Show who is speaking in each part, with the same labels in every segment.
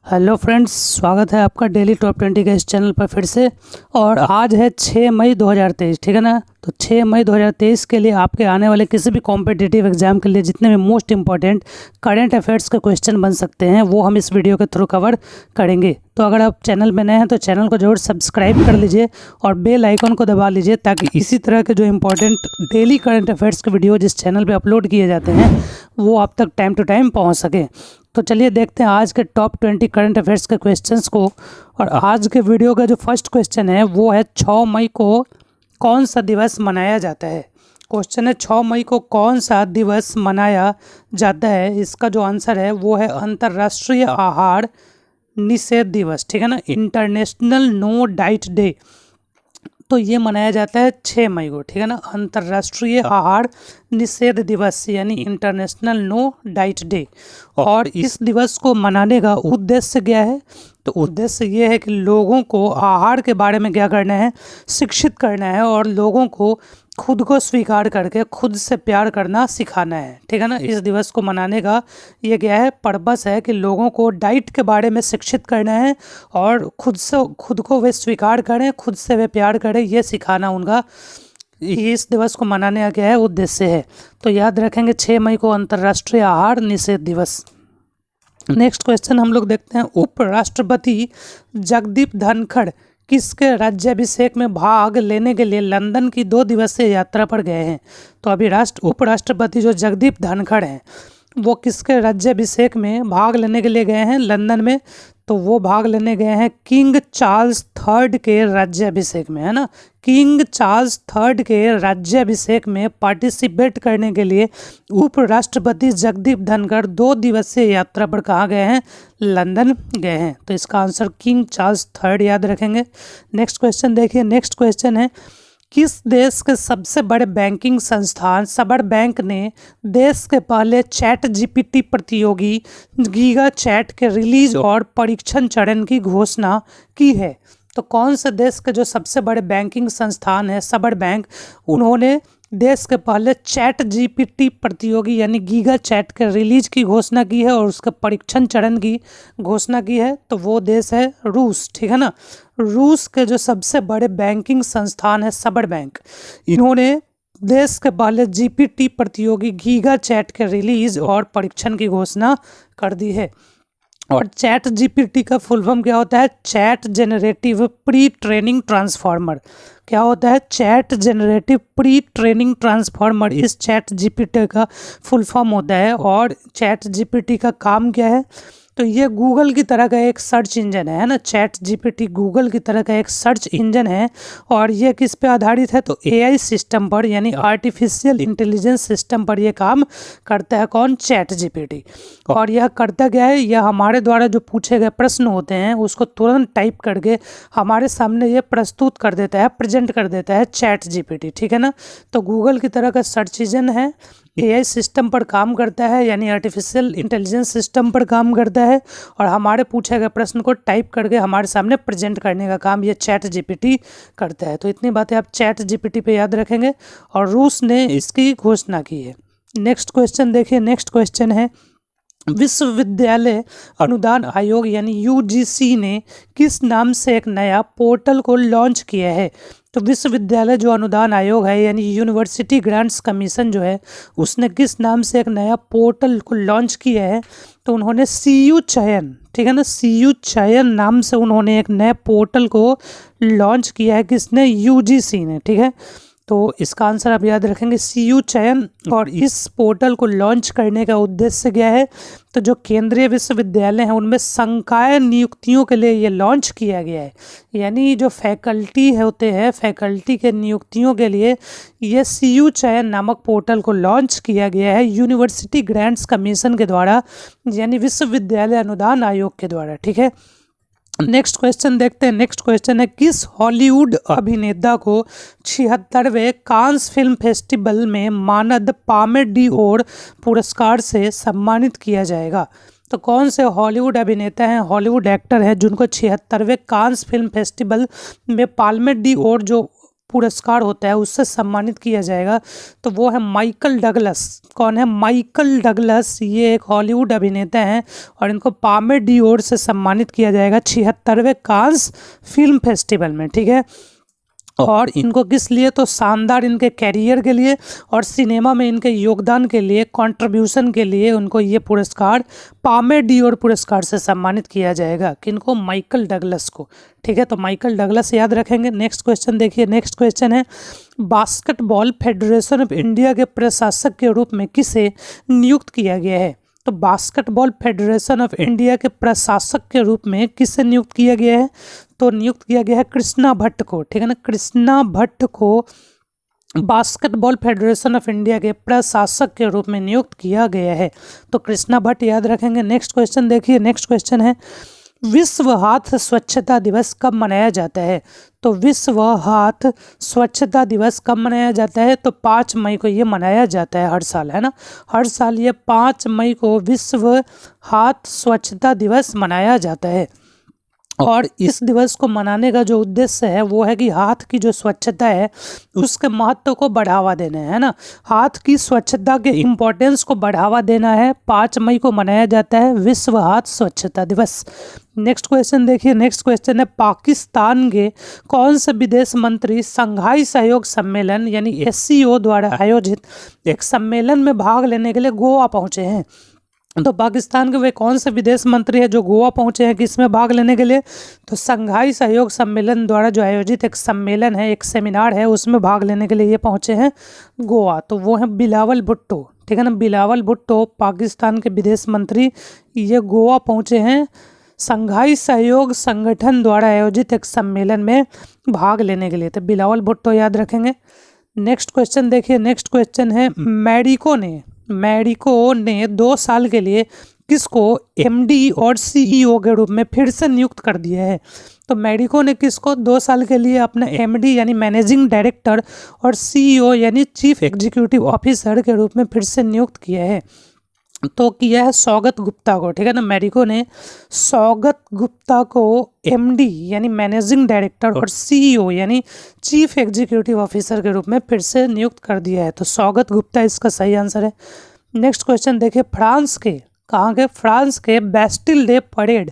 Speaker 1: Hello friends, स्वागत है आपका डेली टॉप 20 के इस चैनल पर फिर से। और आज है 6 मई 2023, ठीक है ना। तो 6 मई 2023 के लिए आपके आने वाले किसी भी कॉम्पिटिटिव एग्जाम के लिए जितने भी मोस्ट इंपॉर्टेंट करंट अफेयर्स के क्वेश्चन बन सकते हैं वो हम इस वीडियो के थ्रू कवर करेंगे। तो अगर आप चैनल में नए हैं तो चैनल को जरूर सब्सक्राइब कर लीजिए और बेल आइकन को दबा लीजिए ताकि इसी तरह के जो इंपॉर्टेंट डेली करंट अफेयर्स के वीडियो जिस चैनल पर अपलोड किए जाते हैं वो आप तक टाइम टू टाइम पहुँच सके। तो चलिए देखते हैं आज के टॉप 20 करंट अफेयर्स के क्वेश्चंस को। और आज के वीडियो का जो फर्स्ट क्वेश्चन है वो है 6 मई को कौन सा दिवस मनाया जाता है। क्वेश्चन है 6 मई को कौन सा दिवस मनाया जाता है। इसका जो आंसर है वो है अंतर्राष्ट्रीय आहार निषेध दिवस, ठीक है ना, इंटरनेशनल नो डाइट डे। तो ये मनाया जाता है 6 मई को, ठीक है ना, अंतर्राष्ट्रीय आहार निषेध दिवस यानी इंटरनेशनल नो डाइट डे। और इस दिवस को मनाने का उद्देश्य क्या है? तो उद्देश्य ये है कि लोगों को आहार के बारे में क्या करना है, शिक्षित करना है और लोगों को खुद को स्वीकार करके खुद से प्यार करना सिखाना है, ठीक है ना। इस दिवस को मनाने का ये क्या है, पर्पस है कि लोगों को डाइट के बारे में शिक्षित करना है और खुद को वे स्वीकार करें, खुद से वे प्यार करें, ये सिखाना उनका इस दिवस को मनाने का क्या है, उद्देश्य है। तो याद रखेंगे 6 मई को अंतर्राष्ट्रीय आहार निषेध दिवस। नेक्स्ट क्वेश्चन हम लोग देखते हैं, उपराष्ट्रपति जगदीप धनखड़ किसके राज्याभिषेक में भाग लेने के लिए लंदन की 2 दिवसीय यात्रा पर गए हैं। तो अभी उपराष्ट्रपति जो जगदीप धनखड़ हैं वो किसके राज्याभिषेक में भाग लेने के लिए गए हैं लंदन में? तो वो भाग लेने गए हैं किंग चार्ल्स थर्ड के राज्याभिषेक में, है ना। किंग चार्ल्स थर्ड के राज्याभिषेक में पार्टिसिपेट करने के लिए उपराष्ट्रपति जगदीप धनखड़ 2 दिवसीय यात्रा पर कहाँ गए हैं? लंदन गए हैं। तो इसका आंसर किंग चार्ल्स थर्ड याद रखेंगे। नेक्स्ट क्वेश्चन देखिए, नेक्स्ट क्वेश्चन है, किस देश के सबसे बड़े बैंकिंग संस्थान सबड़ बैंक ने देश के पहले चैट जीपीटी प्रतियोगी गीगा चैट के रिलीज और परीक्षण चरण की घोषणा की है? तो कौन से देश के जो सबसे बड़े बैंकिंग संस्थान है सबड़ बैंक, उन्होंने देश के पहले चैट जीपीटी प्रतियोगी यानी गीगा चैट के रिलीज की घोषणा की है और उसके परीक्षण चरण की घोषणा की है? तो वो देश है रूस, ठीक है ना। रूस के जो सबसे बड़े बैंकिंग संस्थान है सबड़ बैंक, इन्होंने देश के पहले जीपीटी प्रतियोगी गीगा चैट के रिलीज और परीक्षण की घोषणा कर दी है। और चैट जीपीटी का फुल फॉर्म क्या होता है? Chat generative pre training transformer. क्या होता है? Chat generative pre training transformer इस चैट जीपीटी का फुल फॉर्म होता है। और चैट जीपीटी का काम क्या है? तो ये गूगल की तरह का एक सर्च इंजन है ना। चैट जीपीटी गूगल की तरह का एक सर्च इंजन है और ये किस पे आधारित है? तो एआई सिस्टम पर यानी आर्टिफिशियल इंटेलिजेंस सिस्टम पर ये काम करता है। कौन? Chat GPT. और यह करता क्या है? यह हमारे द्वारा जो पूछे गए प्रश्न होते हैं उसको तुरंत टाइप करके हमारे सामने ये प्रस्तुत कर देता है, प्रेजेंट कर देता है चैट जीपीटी, ठीक है ना। तो गूगल की तरह का सर्च इंजन है, एआई सिस्टम पर काम करता है यानी आर्टिफिशियल इंटेलिजेंस सिस्टम पर काम करता है और हमारे पूछे गए प्रश्न को टाइप करके हमारे सामने प्रेजेंट करने का काम ये चैट जीपीटी करता है। तो इतनी बातें आप चैट जीपीटी पे याद रखेंगे और रूस ने इसकी घोषणा की है। नेक्स्ट क्वेश्चन देखिए, नेक्स्ट क्वेश्चन है, विश्वविद्यालय अनुदान आयोग यानी यूजीसी ने किस नाम से एक नया पोर्टल को लॉन्च किया है? तो विश्वविद्यालय जो अनुदान आयोग है यानी यूनिवर्सिटी ग्रांट्स कमीशन जो है उसने किस नाम से एक नया पोर्टल को लॉन्च किया है? तो उन्होंने सीयू चयन, ठीक है ना, सीयू चयन नाम से उन्होंने एक नए पोर्टल को लॉन्च किया है। किसने? यूजीसी ने, ठीक है। तो इसका आंसर आप याद रखेंगे सीयू चयन। और इस पोर्टल को लॉन्च करने का उद्देश्य क्या है? तो जो केंद्रीय विश्वविद्यालय हैं उनमें संकाय नियुक्तियों के लिए ये लॉन्च किया गया है। यानी जो फैकल्टी होते हैं, फैकल्टी के नियुक्तियों के लिए ये सीयू चयन नामक पोर्टल को लॉन्च किया गया है यूनिवर्सिटी ग्रांट्स कमीशन के द्वारा यानी विश्वविद्यालय अनुदान आयोग के द्वारा, ठीक है। नेक्स्ट क्वेश्चन देखते हैं, नेक्स्ट क्वेश्चन है, किस हॉलीवुड अभिनेता को 76वें कांस फिल्म फेस्टिवल में मानद पामे डी ओर पुरस्कार से सम्मानित किया जाएगा? तो कौन से हॉलीवुड अभिनेता हैं, हॉलीवुड एक्टर हैं जिनको 76वें कांस फिल्म फेस्टिवल में पाल्मे डी ओर जो पुरस्कार होता है उससे सम्मानित किया जाएगा, तो वो है माइकल डगलस। कौन है? Michael Douglas. ये एक हॉलीवुड अभिनेता हैं और इनको पामे डियोर से सम्मानित किया जाएगा 76वें कांस फिल्म फेस्टिवल में, ठीक है। और इनको किस लिए? तो शानदार इनके कैरियर के लिए और सिनेमा में इनके योगदान के लिए, कंट्रीब्यूशन के लिए उनको ये पुरस्कार पामे डियोर पुरस्कार से सम्मानित किया जाएगा। किनको? माइकल डगलस को, ठीक है। तो माइकल डगलस याद रखेंगे। नेक्स्ट क्वेश्चन देखिए, नेक्स्ट क्वेश्चन है बास्केटबॉल फेडरेशन ऑफ इंडिया के प्रशासक के रूप में किसे नियुक्त किया गया है? तो बास्केटबॉल फेडरेशन ऑफ इंडिया के प्रशासक के रूप में किसे नियुक्त किया गया है? तो नियुक्त किया गया है कृष्णा भट्ट को, ठीक है ना। कृष्णा भट्ट को बास्केटबॉल फेडरेशन ऑफ इंडिया के प्रशासक के रूप में नियुक्त किया गया है। तो कृष्णा भट्ट याद रखेंगे। नेक्स्ट क्वेश्चन देखिए, नेक्स्ट क्वेश्चन है विश्व हाथ स्वच्छता दिवस कब मनाया जाता है? तो विश्व हाथ स्वच्छता दिवस कब मनाया जाता है? तो 5 मई को ये मनाया जाता है हर साल, है ना। हर साल ये 5 मई को विश्व हाथ स्वच्छता दिवस मनाया जाता है। और इस दिवस को मनाने का जो उद्देश्य है वो है कि हाथ की जो स्वच्छता है उसके महत्व को बढ़ावा देना है ना। हाथ की स्वच्छता के इम्पोर्टेंस को बढ़ावा देना है। 5 मई को मनाया जाता है विश्व हाथ स्वच्छता दिवस। नेक्स्ट क्वेश्चन देखिए, नेक्स्ट क्वेश्चन है पाकिस्तान के कौन से विदेश मंत्री शंघाई सहयोग सम्मेलन यानी SCO द्वारा आयोजित एक सम्मेलन में भाग लेने के लिए गोवा पहुंचे हैं? तो पाकिस्तान के वे कौन से विदेश मंत्री है जो गोवा पहुंचे हैं किसमें भाग लेने के लिए? तो शंघाई सहयोग सम्मेलन द्वारा जो आयोजित एक सम्मेलन है, एक सेमिनार है, उसमें भाग लेने के लिए ये पहुंचे हैं गोवा। तो वो है बिलावल भुट्टो, ठीक है ना। बिलावल भुट्टो पाकिस्तान के विदेश मंत्री, ये गोवा पहुंचे हैं शंघाई सहयोग संगठन द्वारा आयोजित एक सम्मेलन में भाग लेने के लिए। तो बिलावल भुट्टो याद रखेंगे। नेक्स्ट क्वेश्चन देखिए, नेक्स्ट क्वेश्चन है मैरिको ने 2 साल के लिए किसको MD और CEO के रूप में फिर से नियुक्त कर दिया है? तो मैरिको ने किसको 2 साल के लिए अपना MD यानी मैनेजिंग डायरेक्टर और CEO यानी चीफ एग्जीक्यूटिव ऑफिसर के रूप में फिर से नियुक्त किया है? तो किया है सौगत गुप्ता को, ठीक है ना। मैरिको ने सौगत गुप्ता को MD यानी मैनेजिंग डायरेक्टर और CEO यानी चीफ एग्जीक्यूटिव ऑफिसर के रूप में फिर से नियुक्त कर दिया है। तो सौगत गुप्ता इसका सही आंसर है। नेक्स्ट क्वेश्चन देखिए, फ्रांस के कहाँ के? फ्रांस के बैस्टिल डे परेड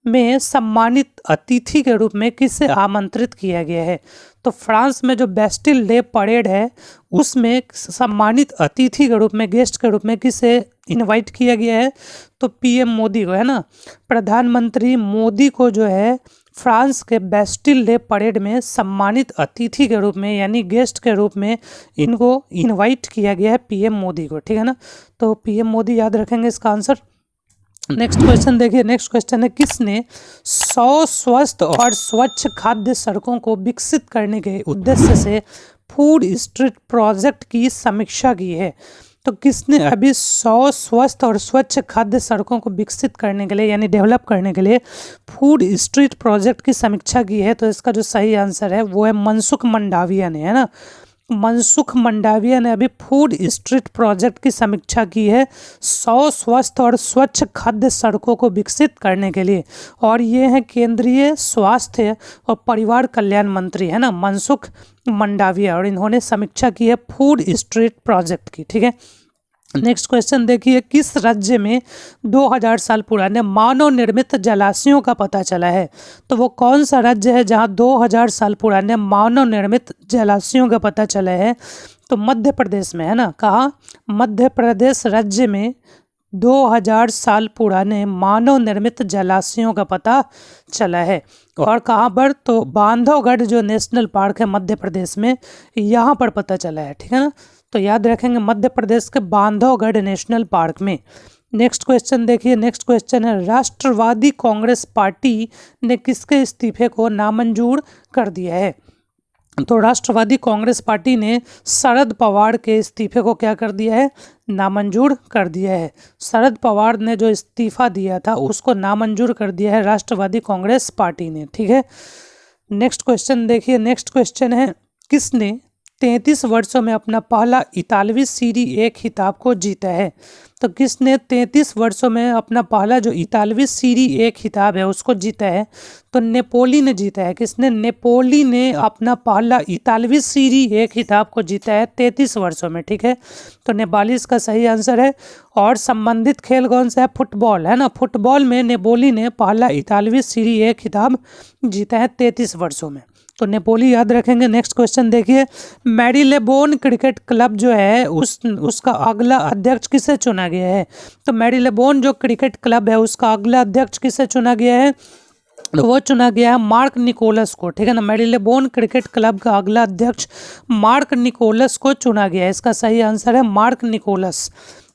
Speaker 1: में सम्मानित अतिथि के रूप में किसे आमंत्रित किया गया है? तो फ्रांस में जो बैस्टिल डे परेड है उसमें सम्मानित अतिथि के रूप में, गेस्ट के रूप में किसे इनवाइट किया गया है? तो PM मोदी को, है ना। प्रधानमंत्री मोदी को जो है फ्रांस के बैस्टिल डे परेड में सम्मानित अतिथि के रूप में यानी गेस्ट के रूप में इनको इनवाइट किया गया है PM मोदी को, ठीक है ना। तो PM मोदी याद रखेंगे इसका आंसर। नेक्स्ट क्वेश्चन देखिए, नेक्स्ट क्वेश्चन है किसने 100 स्वस्थ और स्वच्छ खाद्य सड़कों को विकसित करने के उद्देश्य से फूड स्ट्रीट प्रोजेक्ट की समीक्षा की है? तो किसने अभी 100 स्वस्थ और स्वच्छ खाद्य सड़कों को विकसित करने के लिए यानी डेवलप करने के लिए फूड स्ट्रीट प्रोजेक्ट की समीक्षा की है? तो इसका जो सही आंसर है वो है मनसुख मंडाविया ने, है ना। मनसुख मंडाविया ने अभी फूड स्ट्रीट प्रोजेक्ट की समीक्षा की है 100 स्वस्थ और स्वच्छ खाद्य सड़कों को विकसित करने के लिए। और ये हैं केंद्रीय स्वास्थ्य और परिवार कल्याण मंत्री, है ना, मनसुख मंडाविया, और इन्होंने समीक्षा की है फूड स्ट्रीट प्रोजेक्ट की, ठीक है। नेक्स्ट क्वेश्चन देखिए, किस राज्य में 2000 साल पुराने मानव निर्मित जलाशयों का पता चला है? तो वो कौन सा राज्य है जहां 2000 साल पुराने मानव निर्मित जलाशयों का पता चला है? तो मध्य प्रदेश में, है ना। कहाँ? मध्य प्रदेश राज्य में 2000 साल पुराने मानव निर्मित जलाशयों का पता चला है। और कहाँ पर? तो बांधवगढ़ जो नेशनल पार्क है मध्य प्रदेश में, यहाँ पर पता चला है, ठीक है ना। तो याद रखेंगे मध्य प्रदेश के बांधवगढ़ नेशनल पार्क में। नेक्स्ट क्वेश्चन देखिए, नेक्स्ट क्वेश्चन है राष्ट्रवादी कांग्रेस पार्टी ने किसके इस्तीफे को नामंजूर कर दिया है? तो राष्ट्रवादी कांग्रेस पार्टी ने शरद पवार के इस्तीफे को क्या कर दिया है? नामंजूर कर दिया है। शरद पवार ने जो इस्तीफा दिया था उसको नामंजूर कर दिया है राष्ट्रवादी कांग्रेस पार्टी ने, ठीक है। नेक्स्ट क्वेश्चन देखिए, नेक्स्ट क्वेश्चन है किसने 33 वर्षों में अपना पहला इतालवी सीरी ए खिताब को जीता है? तो किसने 33 वर्षों में अपना पहला जो इतालवी सीरी ए खिताब है उसको जीता है? तो नेपोली ने जीता है। किसने? नेपोली ने अपना पहला इतालवी सीरी ए खिताब को जीता है 33 वर्षों में। ठीक है, तो नेपाली इसका सही आंसर है। और संबंधित खेल कौन सा है? फुटबॉल है ना। फुटबॉल में नेपोली ने पहला इतालवी सीरी ए खिताब जीता है 33 वर्षों में। तो नेपोली याद रखेंगे। नेक्स्ट क्वेश्चन देखिए, मैरीलेबोन क्रिकेट क्लब जो है उसका अगला अध्यक्ष किसे चुना गया है? तो मैरीलेबोन जो क्रिकेट क्लब है उसका अगला अध्यक्ष किसे चुना गया है? तो वो चुना गया है मार्क निकोलस को। ठीक है ना, मैरीलेबोन क्रिकेट क्लब का अगला अध्यक्ष मार्क निकोलस को चुना गया है। इसका सही आंसर है मार्क निकोलस।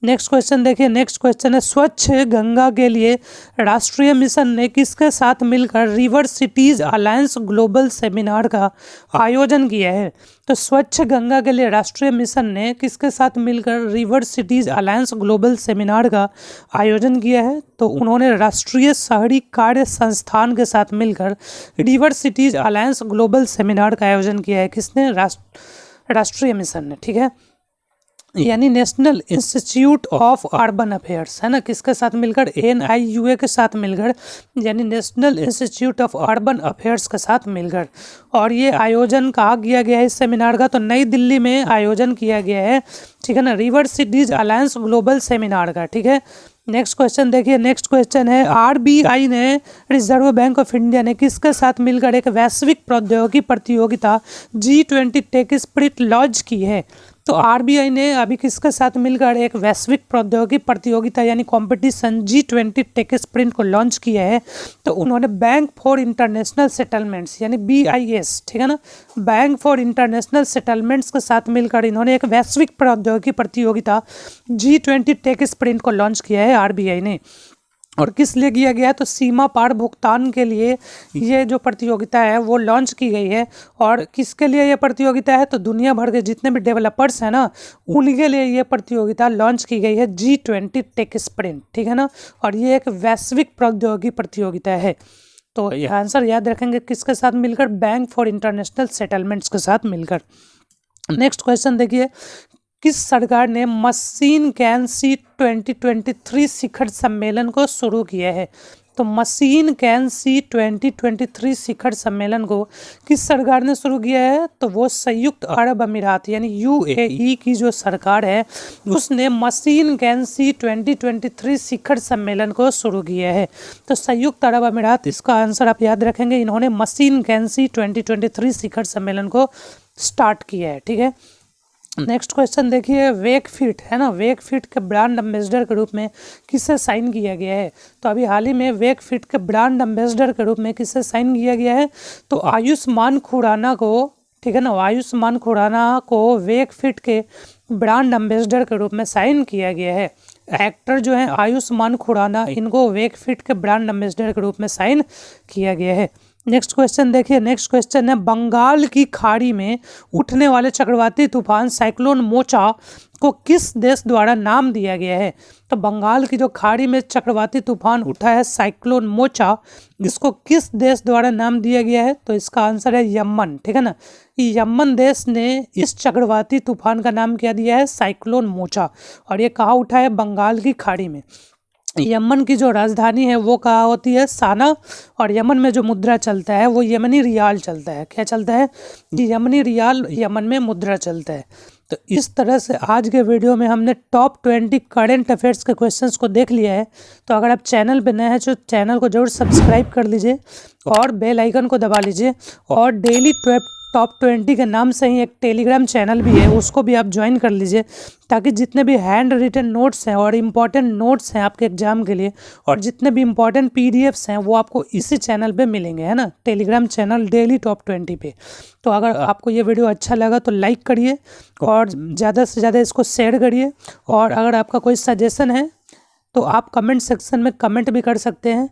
Speaker 1: नेक्स्ट क्वेश्चन देखिए, नेक्स्ट क्वेश्चन है, स्वच्छ गंगा के लिए राष्ट्रीय मिशन ने किसके साथ मिलकर river cities alliance global seminar का आयोजन किया है? तो स्वच्छ गंगा के लिए राष्ट्रीय मिशन ने किसके साथ मिलकर river cities alliance global seminar का आयोजन किया है? तो उन्होंने राष्ट्रीय शहरी कार्य संस्थान के साथ मिलकर river cities alliance global seminar का आयोजन किया है। किसने? राष्ट्रीय मिशन ने। ठीक है, यानी national institute of urban affairs है ना, किसके साथ मिलकर? NIUA के साथ मिलकर, यानी national institute of urban affairs के साथ मिलकर। और ये आयोजन कहाँ किया गया है इस सेमिनार का? तो नई दिल्ली में आयोजन किया गया है। ठीक है ना, river cities alliance global seminar का। ठीक है, नेक्स्ट क्वेश्चन देखिए, नेक्स्ट क्वेश्चन है, RBI ने, रिजर्व बैंक ऑफ इंडिया ने किसके साथ मिलकर एक वैश्विक प्रौद्योगिकी प्रतियोगिता G20 टेक स्पिरिट लॉन्च की है? तो RBI ने अभी किसके साथ मिलकर एक वैश्विक प्रौद्योगिकी प्रतियोगिता यानी कंपटीशन G20 टेक स्प्रिंट को लॉन्च किया है? तो उन्होंने बैंक फॉर इंटरनेशनल सेटलमेंट्स यानी BIS, ठीक है ना, बैंक फॉर इंटरनेशनल सेटलमेंट्स के साथ मिलकर इन्होंने एक वैश्विक प्रौद्योगिकी प्रतियोगिता G20 टेक स्प्रिंट को लॉन्च किया है RBI ने। और किस लिए किया गया है? तो सीमा पार भुगतान के लिए ये जो प्रतियोगिता है वो लॉन्च की गई है। और किसके लिए ये प्रतियोगिता है? तो दुनिया भर के जितने भी डेवलपर्स हैं ना उनके लिए ये प्रतियोगिता लॉन्च की गई है G20 टेक स्प्रिंट। ठीक है ना, और ये एक वैश्विक प्रौद्योगिकी प्रतियोगिता है। तो ये आंसर याद रखेंगे, किसके साथ मिलकर? बैंक फॉर इंटरनेशनल सेटलमेंट्स के साथ मिलकर। नेक्स्ट क्वेश्चन देखिए, किस सरकार ने मशीन कैन सी 2023 शिखर सम्मेलन को शुरू किया है? तो मशीन कैन सी 2023 शिखर सम्मेलन को किस सरकार ने शुरू किया है? तो वो संयुक्त अरब अमीरात यानी UAE की जो सरकार है उसने मशीन कैन सी 2023 शिखर सम्मेलन को शुरू किया है। तो संयुक्त अरब अमीरात इसका आंसर आप याद रखेंगे। इन्होंने मशीन कैन सी 2023 शिखर सम्मेलन को स्टार्ट किया है। ठीक है, नेक्स्ट क्वेश्चन देखिए, वेकफिट है ना, वेकफिट के ब्रांड एम्बेसडर के रूप में किसे साइन किया गया है? तो अभी हाल ही में वेकफिट के ब्रांड एम्बेसडर के रूप में किसे साइन किया गया है? तो आयुष्मान खुराना को। ठीक है ना, आयुष्मान खुराना को वेकफिट के ब्रांड एम्बेसडर के रूप में साइन किया गया है। एक्टर जो है आयुष्मान खुराना, इनको वेकफिट के ब्रांड एम्बेसडर के रूप में साइन किया गया है। नेक्स्ट क्वेश्चन देखिए, नेक्स्ट क्वेश्चन है, बंगाल की खाड़ी में उठने वाले चक्रवाती तूफान साइक्लोन मोचा को किस देश द्वारा नाम दिया गया है? तो बंगाल की जो खाड़ी में चक्रवाती तूफान उठा है साइक्लोन मोचा, इसको किस देश द्वारा नाम दिया गया है? तो इसका आंसर है यमन। ठीक है ना, यमन देश ने इस चक्रवाती तूफान का नाम क्या दिया है? Cyclone mocha. और ये कहाँ उठा है? बंगाल की खाड़ी में। यमन की जो राजधानी है वो कहाँ होती है? साना। और यमन में जो मुद्रा चलता है वो यमनी रियाल चलता है। क्या चलता है? यमनी रियाल यमन में मुद्रा चलता है। तो इस तरह से आज के वीडियो में हमने टॉप 20 करंट अफेयर्स के क्वेश्चंस को देख लिया है। तो अगर आप चैनल पे नए हैं तो चैनल को जरूर सब्सक्राइब कर लीजिए और बेल आइकन को दबा लीजिए। और डेली टॉप 20 के नाम से ही एक टेलीग्राम चैनल भी है, उसको भी आप ज्वाइन कर लीजिए, ताकि जितने भी हैंड रिटन नोट्स हैं और इम्पॉर्टेंट नोट्स हैं आपके एग्जाम के लिए और जितने भी इम्पॉर्टेंट PDFs हैं वो आपको इसी चैनल पे मिलेंगे, है ना, टेलीग्राम चैनल डेली टॉप 20 पे। तो अगर आपको ये वीडियो अच्छा लगा तो लाइक करिए और ज़्यादा से ज़्यादा इसको शेयर करिए। और अगर आपका कोई सजेशन है तो आप कमेंट सेक्शन में कमेंट भी कर सकते हैं।